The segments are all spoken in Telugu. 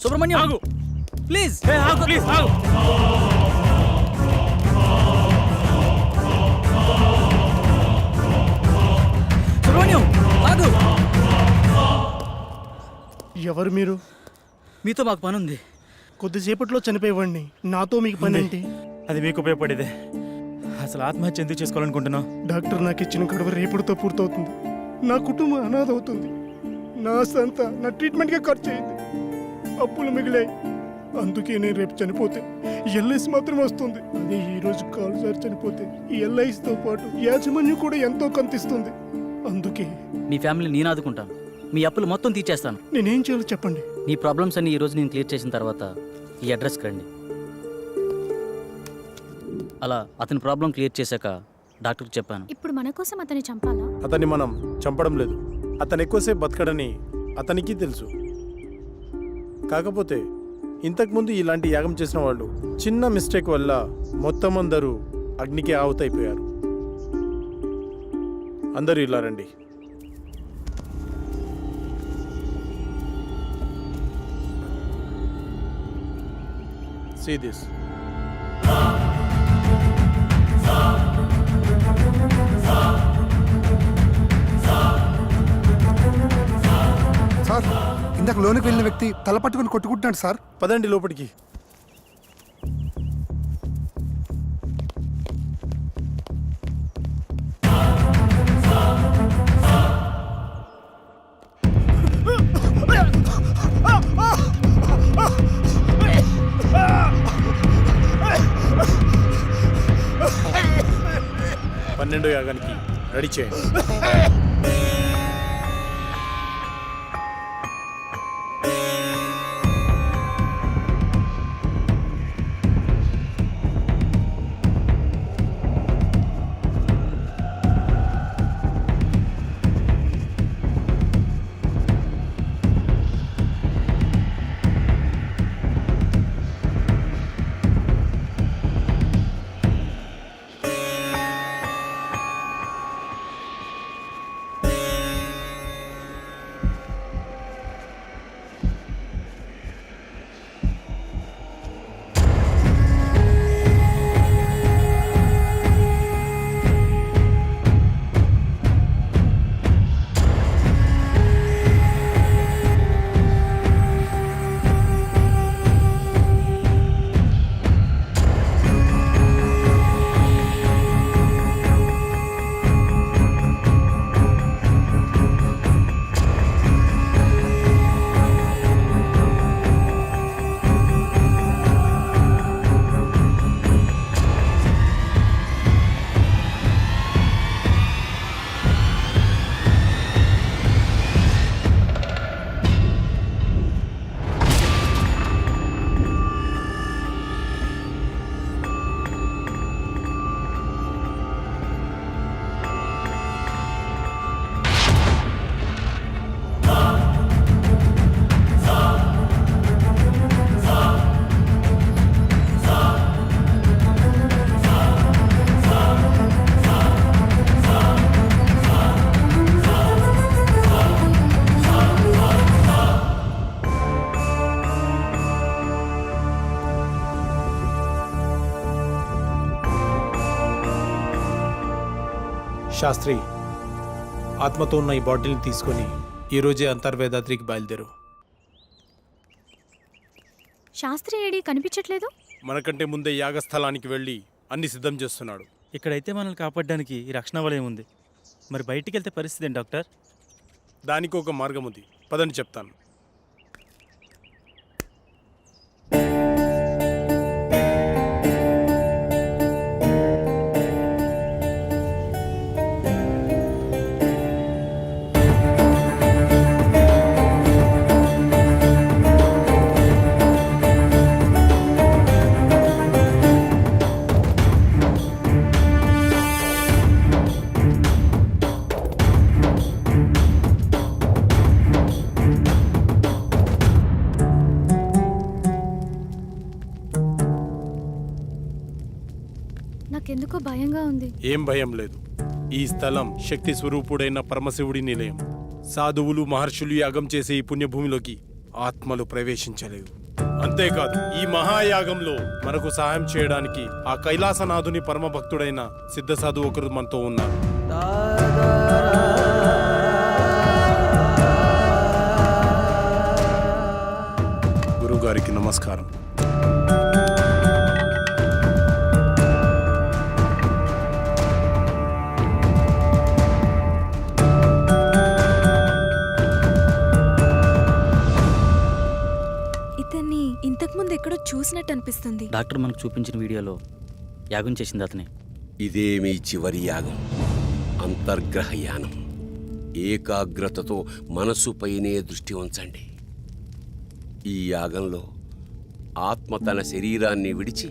సుబ్రహ్మణ్యం ఆగు ప్లీజ్. ఆగు ప్లీజ్ ఆగు. సుబ్రహ్మణ్యం ఆగు. ఎవరు మీరు? మీతో మాకు పని ఉంది. కొద్దిసేపట్లో చనిపోయేవాడిని, నాతో మీకు పని ఏంటి? అది మీకు ఉపయోగపడేదే. అసలు ఆత్మహత్య ఎందుకు చేసుకోవాలనుకుంటున్నావు? డాక్టర్ నాకు ఇచ్చిన గడువు రేపటితో పూర్తవుతుంది. నా కుటుంబం అనాథ అవుతుంది. నా సంత నా ట్రీట్మెంట్గా ఖర్చు అయింది. అప్పులు మిగిలాయి. అందుకే నేను రేపు చనిపోతే ఎల్ఐసి మాత్రం వస్తుంది. అదే ఈ రోజు కాలు సార్ చనిపోతే ఈ ఎల్ఐసితో పాటు యాజమాన్యం కూడా ఎంతో కంతిస్తుంది. అందుకే మీ ఫ్యామిలీ నేను ఆదుకుంటాను. మీ అప్పులు మొత్తం తీర్చేస్తాను. నేనేం చేయాలో చెప్పండి. నీ ప్రాబ్లమ్స్ అన్ని ఈ రోజు నేను క్లియర్ చేసిన తర్వాత ఈ అడ్రస్కి రండి. అలా అతని ప్రాబ్లం క్లియర్ చేశాక డాక్టర్కి చెప్పాను. ఇప్పుడు మన కోసం అతన్ని చంపాలా? అతన్ని మనం చంపడం లేదు. అతను ఎక్కువసేపు బతకడని అతనికి తెలుసు. కాకపోతే ఇంతకుముందు ఇలాంటి యాగం చేసిన వాళ్ళు చిన్న మిస్టేక్ వల్ల మొత్తం అందరూ అగ్నికి ఆహుతైపోయారు. అందరూ ఇలా రండి. See this. సార్, ఇందాక లోనికి వెళ్ళిన వ్యక్తి తల పట్టుకుని కొట్టుకుంటున్నాడు సార్. పదండి లోపలికి. పన్నెండో యాగానికి రెడీ చేయండి. శాస్త్రి, ఆత్మతో ఉన్న ఈ బాటిల్ని తీసుకొని ఈరోజే అంతర్వేదాద్రికి బయలుదేరు. శాస్త్రి ఏడి కనిపించట్లేదు. మనకంటే ముందే యాగస్థలానికి వెళ్ళి అన్ని సిద్ధం చేస్తున్నాడు. ఇక్కడైతే మనల్ని కాపాడడానికి ఈ రక్షణ వలయం ఉంది. మరి బయటికి వెళ్తే పరిస్థితి ఏంటి డాక్టర్? దానికి ఒక మార్గం ఉంది, పదని చెప్తాను. నాకెందుకో భయంగా ఉంది. ఏం భయం లేదు. ఈ స్థలం శక్తి స్వరూపుడైన పరమశివుడి నిలయం. సాధువులు మహర్షులు యాగం చేసే ఈ పుణ్యభూమిలోకి ఆత్మలు ప్రవేశించలేవు. అంతేకాదు ఈ మహాయాగంలో మనకు సహాయం చేయడానికి ఆ కైలాసనాథుని పరమ భక్తుడైన సిద్ధసాధు ఒకరు మనతో ఉన్నారు. గురువుగారికి నమస్కారం. ఇతన్ని ఇంతకుముందు ఎక్కడో చూసినట్టు అనిపిస్తుంది. డాక్టర్ మనకు చూపించిన వీడియోలో యాగం చేసింది అతనే. ఇదే మీ చివరి యాగం, అంతర్గ్రహ యానం. ఏకాగ్రతతో మనసుపైనే దృష్టి ఉంచండి. ఈ యాగంలో ఆత్మ తన శరీరాన్ని విడిచి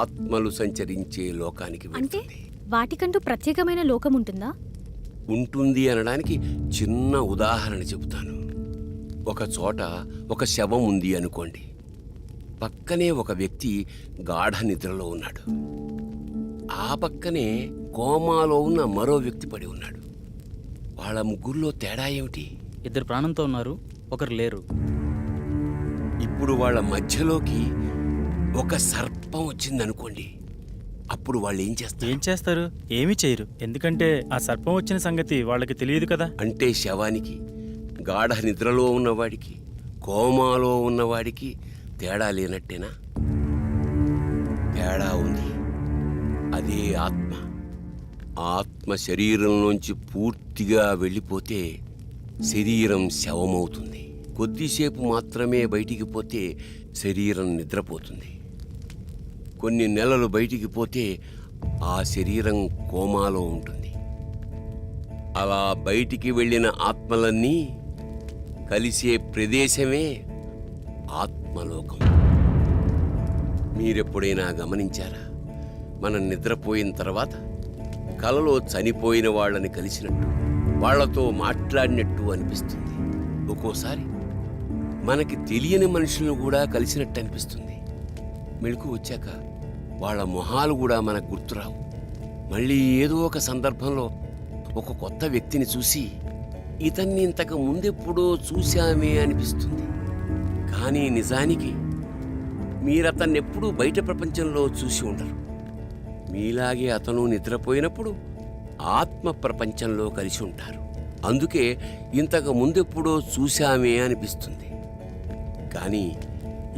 ఆత్మలు సంచరించే లోకానికి అంటే వెళ్తుంది. వాటికంటూ ప్రత్యేకమైన లోకం ఉంటుందా? ఉంటుంది అనడానికి చిన్న ఉదాహరణ చెబుతాను. ఒక చోట ఒక శవం ఉంది అనుకోండి. పక్కనే ఒక వ్యక్తి గాఢ నిద్రలో ఉన్నాడు. ఆ పక్కనే కోమాలో ఉన్న మరో వ్యక్తి పడి ఉన్నాడు. వాళ్ళ ముగ్గురులో తేడా ఏమిటి? ఇద్దరు ప్రాణంతో ఉన్నారు, ఒకరు లేరు. ఇప్పుడు వాళ్ళ మధ్యలోకి ఒక సర్పం వచ్చిందనుకోండి. అప్పుడు వాళ్ళు ఏం చేస్తారు? ఏం చేస్తారు? ఏమీ చేయరు. ఎందుకంటే ఆ సర్పం వచ్చిన సంగతి వాళ్ళకి తెలియదు కదా. అంటే శవానికి, గాఢ నిద్రలో ఉన్నవాడికి, కోమాలో ఉన్నవాడికి తేడా లేనట్టేనా? తేడా ఉంది. అదే ఆత్మ. ఆత్మ శరీరంలోంచి పూర్తిగా వెళ్ళిపోతే శరీరం శవమవుతుంది. కొద్దిసేపు మాత్రమే బయటికి పోతే శరీరం నిద్రపోతుంది. కొన్ని నెలలు బయటికి పోతే ఆ శరీరం కోమాలో ఉంటుంది. అలా బయటికి వెళ్ళిన ఆత్మలన్నీ కలిసే ప్రదేశమే ఆత్మలోకం. మీరెప్పుడైనా గమనించారా? మనం నిద్రపోయిన తర్వాత కలలో చనిపోయిన వాళ్ళని కలిసినట్టు, వాళ్లతో మాట్లాడినట్టు అనిపిస్తుంది. ఒక్కోసారి మనకి తెలియని మనుషులను కూడా కలిసినట్టు అనిపిస్తుంది. మెలకు వచ్చాక వాళ్ళ మొహాలు కూడా మనకు గుర్తురావు. మళ్ళీ ఏదో ఒక సందర్భంలో ఒక కొత్త వ్యక్తిని చూసి ఇతన్ని ఇంతకు ముందెప్పుడో చూశామే అనిపిస్తుంది. కానీ నిజానికి మీరతన్నెప్పుడూ బయట ప్రపంచంలో చూసి ఉండరు. మీలాగే అతను నిద్రపోయినప్పుడు ఆత్మ ప్రపంచంలో కలిసి ఉంటారు. అందుకే ఇంతకు ముందెప్పుడో చూశామే అనిపిస్తుంది. కానీ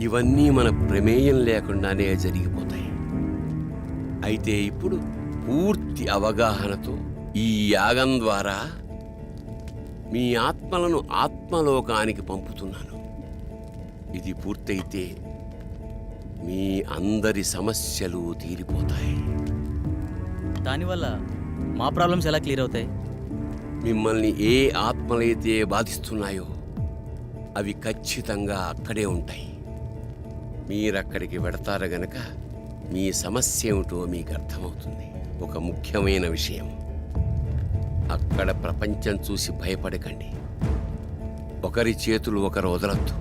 ఇవన్నీ మన ప్రమేయం లేకుండానే జరిగిపోతాయి. అయితే ఇప్పుడు పూర్తి అవగాహనతో ఈ యాగం ద్వారా మీ ఆత్మలను ఆత్మలోకానికి పంపుతున్నాను. ఇది పూర్తయితే మీ అందరి సమస్యలు తీరిపోతాయి. దానివల్ల మా ప్రాబ్లమ్స్ ఎలా క్లియర్ అవుతాయి? మిమ్మల్ని ఏ ఆత్మలైతే బాధిస్తున్నాయో అవి ఖచ్చితంగా అక్కడే ఉంటాయి. మీరక్కడికి వెడతారు గనక మీ సమస్య ఏమిటో మీకు అర్థమవుతుంది. ఒక ముఖ్యమైన విషయం, అక్కడ ప్రపంచం చూసి భయపడకండి. ఒకరి చేతులు ఒకరు వదలొద్దు.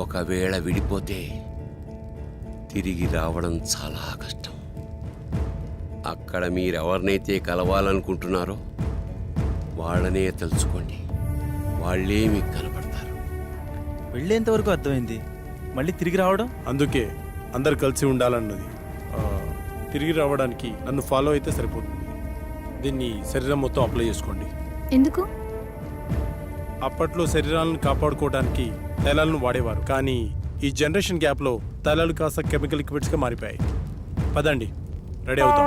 ఒకవేళ విడిపోతే తిరిగి రావడం చాలా కష్టం. అక్కడ మీరెవరినైతే కలవాలనుకుంటున్నారో వాళ్ళనే తలుచుకోండి. వాళ్ళే మీకు కనపడతారు. వెళ్ళేంత వరకు అర్థమైంది, మళ్ళీ తిరిగి రావడం? అందుకే అందరు కలిసి ఉండాలన్నది. తిరిగి రావడానికి నన్ను ఫాలో అయితే సరిపోతుంది. దీన్ని శరీరం మొత్తం అప్లై చేసుకోండి. ఎందుకు? అప్పట్లో శరీరాలను కాపాడుకోవడానికి తైలాలను వాడేవారు. కానీ ఈ జనరేషన్ గ్యాప్లో తైలాలు కాస్త కెమికల్ లిక్విడ్స్గా మారిపోయాయి. పదండి, రెడీ అవుతాం.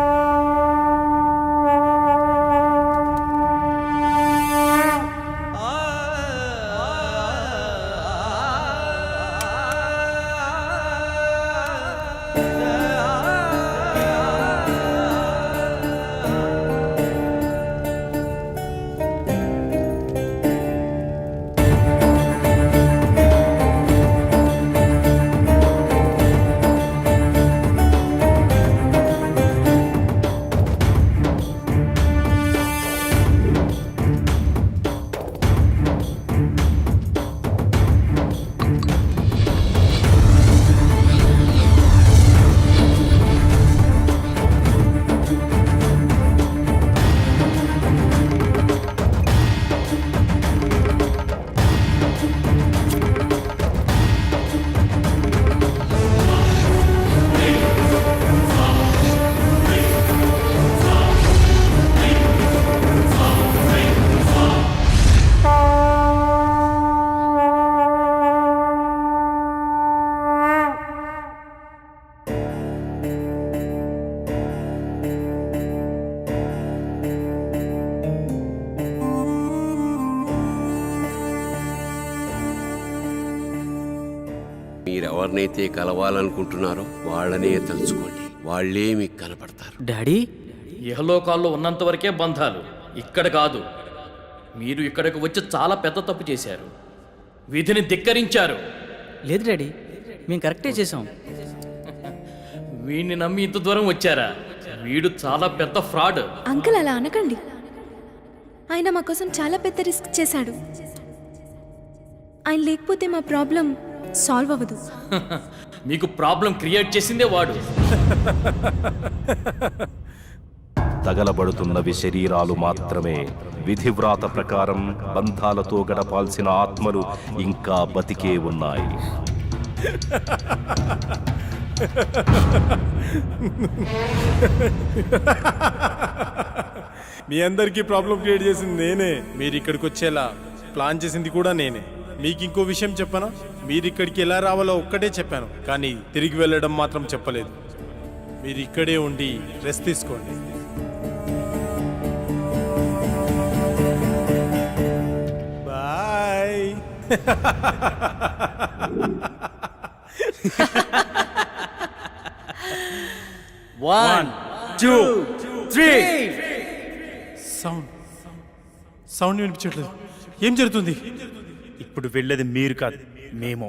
ఎవరినైతే కలవాలనుకుంటున్నారో వాళ్ళనే తలుచుకోండి, వాళ్ళే మీకు కనపడతారు. డాడీ, ఇహలోకాల్లో ఉన్నంత వరకే బంధాలు, ఇక్కడ కాదు. మీరు ఇక్కడికి వచ్చి చాలా పెద్ద తప్పు చేశారు, విధిని ధిక్కరించారు. లేదు డాడీ, మేము కరెక్టే చేసాం. వీడిని నమ్మి ఇంత దూరం వచ్చారా? వీడు చాలా పెద్ద ఫ్రాడ్. అంకుల్ అలా అనకండి. ఆయన మా కోసం చాలా పెద్ద రిస్క్ చేశాడు. ఆయన లేకపోతే మా ప్రాబ్లం సాల్వ్ అవ్వదు. మీకు ప్రాబ్లం క్రియేట్ చేసిందే వాడు. తగలబడుతున్నవి శరీరాలు మాత్రమే. విధివ్రాత ప్రకారం బంధాలతో గడపాల్సిన ఆత్మలు ఇంకా బతికే ఉన్నాయి. మీ అందరికీ ప్రాబ్లం క్రియేట్ చేసింది నేనే. మీరు ఇక్కడికి వచ్చేలా ప్లాన్ చేసింది కూడా నేనే. మీకు ఇంకో విషయం చెప్పనా? మీరు ఇక్కడికి ఎలా రావాలో ఒక్కటే చెప్పాను, కానీ తిరిగి వెళ్ళడం మాత్రం చెప్పలేదు. మీరు ఇక్కడే ఉండి రెస్ట్ తీసుకోండి. Bye. One, two, three. Sound వినిపించట్లేదు. ఏం జరుగుతుంది? ఇప్పుడు వెళ్ళేది మీరు కాదు, మేము.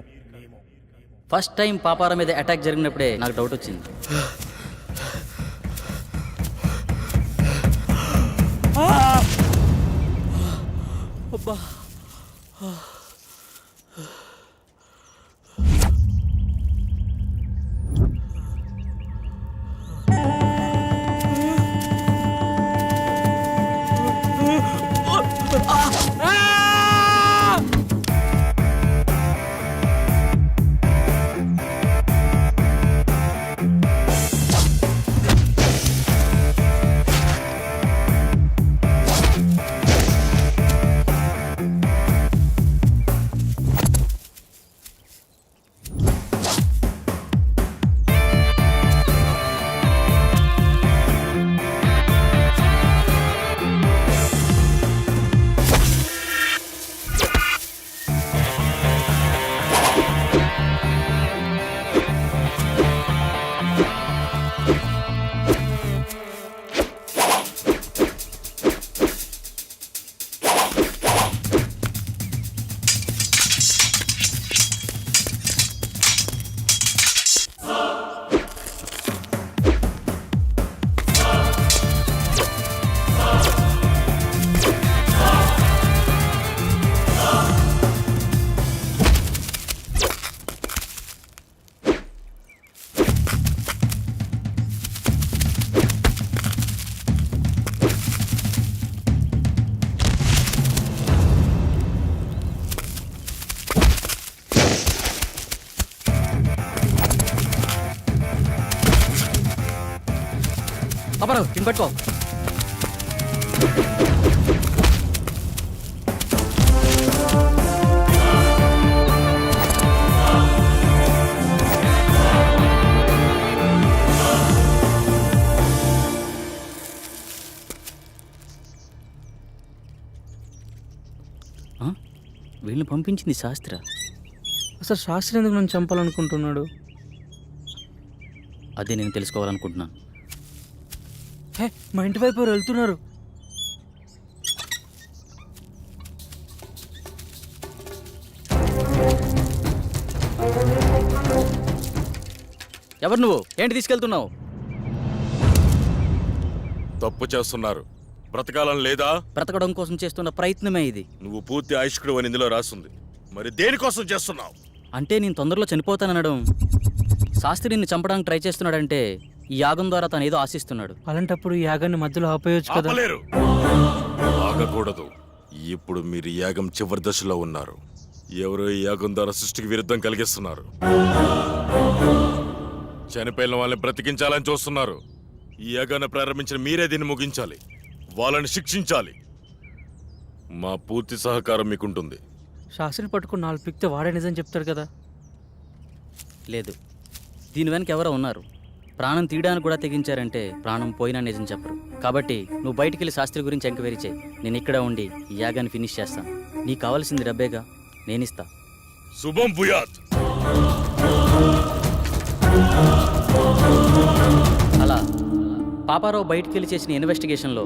ఫస్ట్ టైం పాపారా మీద అటాక్ జరిగినప్పుడే నాకు డౌట్ వచ్చింది. పాపారావు, తిని పట్టుకో. వీళ్ళని పంపించింది శాస్త్ర. అసలు శాస్త్రి ఎందుకు నన్ను చంపాలనుకుంటున్నాడు? అదే నేను తెలుసుకోవాలనుకుంటున్నాను. హే, మా ఇంటి వైపు ఎవరు వెళ్తున్నారు. ఎవరు నువ్వు? ఏంటి తీసుకెళ్తున్నావు? తప్పు చేస్తున్నారు. బ్రతకాలని లేదా? బ్రతకడం కోసం చేస్తున్న ప్రయత్నమే ఇది. నువ్వు పూర్తి ఆయుష్కుడు అని ఇందులో రాస్తుంది. మరి దేనికోసం చేస్తున్నావు? అంటే నేను తొందరలో చనిపోతాననడం. శాస్త్రి నిన్ను చంపడానికి ట్రై చేస్తున్నాడంటే ఈ యాగం ద్వారా తను ఏదో ఆశిస్తున్నాడు. అలాంటప్పుడు ఈ యాగాన్ని మధ్యలో ఆపేయొచ్చు కదా. ఆపలేరు. ఆగకూడదు. ఇప్పుడు మీరు యాగం చివరి దశలో ఉన్నారు. ఎవరో ఈ యాగం ద్వారా సృష్టికి విరుద్ధం కలిగిస్తున్నారు. చనిపోయిన వాళ్ళని బ్రతికించాలని చూస్తున్నారు. ఈ యాగాన్ని ప్రారంభించిన మీరే దీన్ని ముగించాలి. వాళ్ళని శిక్షించాలి. మా పూర్తి సహకారం మీకుంటుంది. శాస్త్రిని పట్టుకుని 4 పిక్తే వాడే నిజం చెప్తాడు కదా. లేదు, దీని వెనక ఎవరో ఉన్నారు. ప్రాణం తీయడానికి కూడా తెగించారంటే ప్రాణం పోయినా నిజం చెప్పరు. కాబట్టి నువ్వు బయటికి వెళ్ళి శాస్త్రి గురించి ఎంక్వైరీ చేయి. నేను ఇక్కడ ఉండి ఈ యాగాన్ని ఫినిష్ చేస్తాను. నీకు కావాల్సింది డబ్బేగా, నేనిస్తా. శుభం భూయాత్. అలా పాపారావు బయటికి వెళ్ళి చేసిన ఇన్వెస్టిగేషన్లో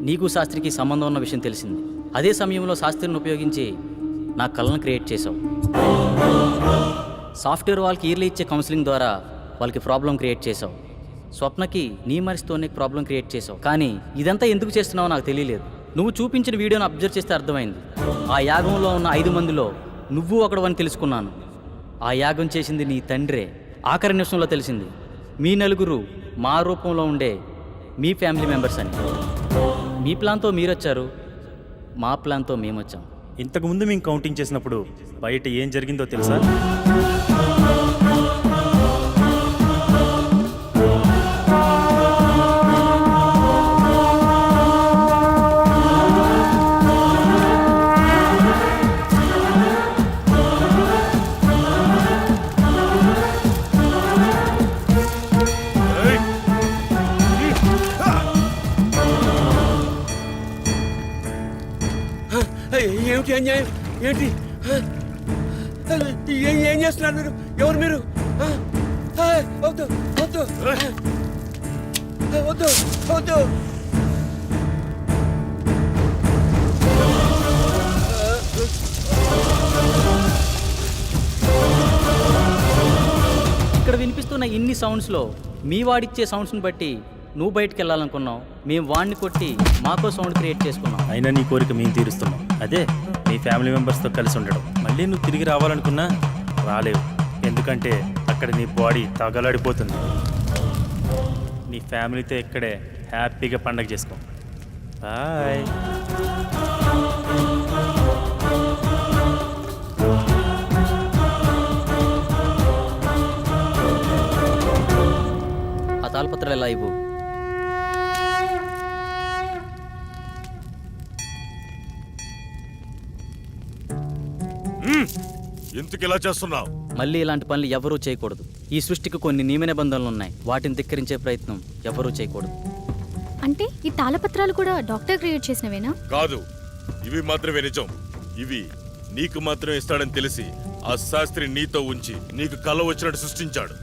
నీకు శాస్త్రికి సంబంధం ఉన్న విషయం తెలిసింది. అదే సమయంలో శాస్త్రిని ఉపయోగించి నా కళ్ళను క్రియేట్ చేసావు. సాఫ్ట్వేర్ వాళ్ళకి ఇయర్లీ ఇచ్చే కౌన్సిలింగ్ ద్వారా వాళ్ళకి ప్రాబ్లం క్రియేట్ చేసావు. స్వప్నకి నీ మనిషితోనే ప్రాబ్లం క్రియేట్ చేసావు. కానీ ఇదంతా ఎందుకు చేస్తున్నావో నాకు తెలియలేదు. నువ్వు చూపించిన వీడియోను అబ్జర్వ్ చేస్తే అర్థమైంది. ఆ యాగంలో ఉన్న 5 మందిలో నువ్వు ఒకడవని తెలుసుకున్నాను. ఆ యాగం చేసింది నీ తండ్రే. ఆఖరి నిమిషంలో తెలిసింది మీ నలుగురు మా రూపంలో ఉండే మీ ఫ్యామిలీ మెంబర్స్ అని. మీ ప్లాన్తో మీరొచ్చారు, మా ప్లాన్తో మేమొచ్చాం. ఇంతకుముందు మేము కౌంటింగ్ చేసినప్పుడు బయట ఏం జరిగిందో తెలుసా? ఏమిటి అన్యాయం? ఏంటి? ఏం చేస్తున్నారు మీరు? ఎవరు మీరు? వద్దు వద్దు వద్దు వద్దు. ఇక్కడ వినిపిస్తున్న ఇన్ని సౌండ్స్లో మీ వాడిచ్చే సౌండ్స్ని బట్టి నువ్వు బయటికి వెళ్ళాలనుకున్నావు, మేము వాడిని కొట్టి మాకో సౌండ్ క్రియేట్ చేసుకున్నాం. అయినా నీ కోరిక మేము తీరుస్తున్నాం. అదే నీ ఫ్యామిలీ మెంబర్స్తో కలిసి ఉండడం. మళ్ళీ నువ్వు తిరిగి రావాలనుకున్నా రాలేవు. ఎందుకంటే అక్కడ నీ బాడీ తగలడిపోతుంది. నీ ఫ్యామిలీతో ఇక్కడే హ్యాపీగా పండగ చేసుకో. బాయ్. ఆ తాళపత్రాలు ఎలా ఇవ్వు. ఎందుకు ఇలా చేస్తున్నావు? మళ్ళీ ఇలాంటి పనులు ఎవరూ చేయకూడదు. ఈ సృష్టికి కొన్ని నియమ నిబంధనలు ఉన్నాయి. వాటిని ధిక్కరించే ప్రయత్నం ఎవరూ చేయకూడదు. అంటే ఈ తాళపత్రాలు కూడా డాక్టర్ క్రియేట్ చేసినవేనా? కాదు, ఇవి మాత్రమే నిజం. ఇవి నీకు మాత్రమే ఇస్తాడని తెలిసి ఆ శాస్త్రి నీతో ఉంచి నీకు కల వచ్చినట్టు సృష్టించాడు.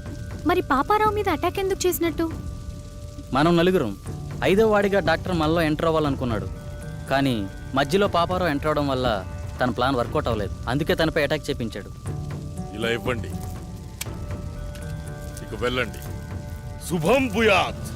మరి పాపారావు మీద అటాక్ ఎందుకు చేసినట్టు? మనం నలుగురం 5వ వాడిగా డాక్టర్ మనలో ఎంటర్ అవ్వాలనుకున్నాడు. కానీ మధ్యలో పాపారావు ఎంటర్ అవడం వల్ల తన ప్లాన్ వర్కౌట్ అవ్వలేదు. అందుకే తనపై అటాక్ చేపించాడు. ఇలా ఇవ్వండి, ఇక వెళ్ళండి. శుభం భూయాత్.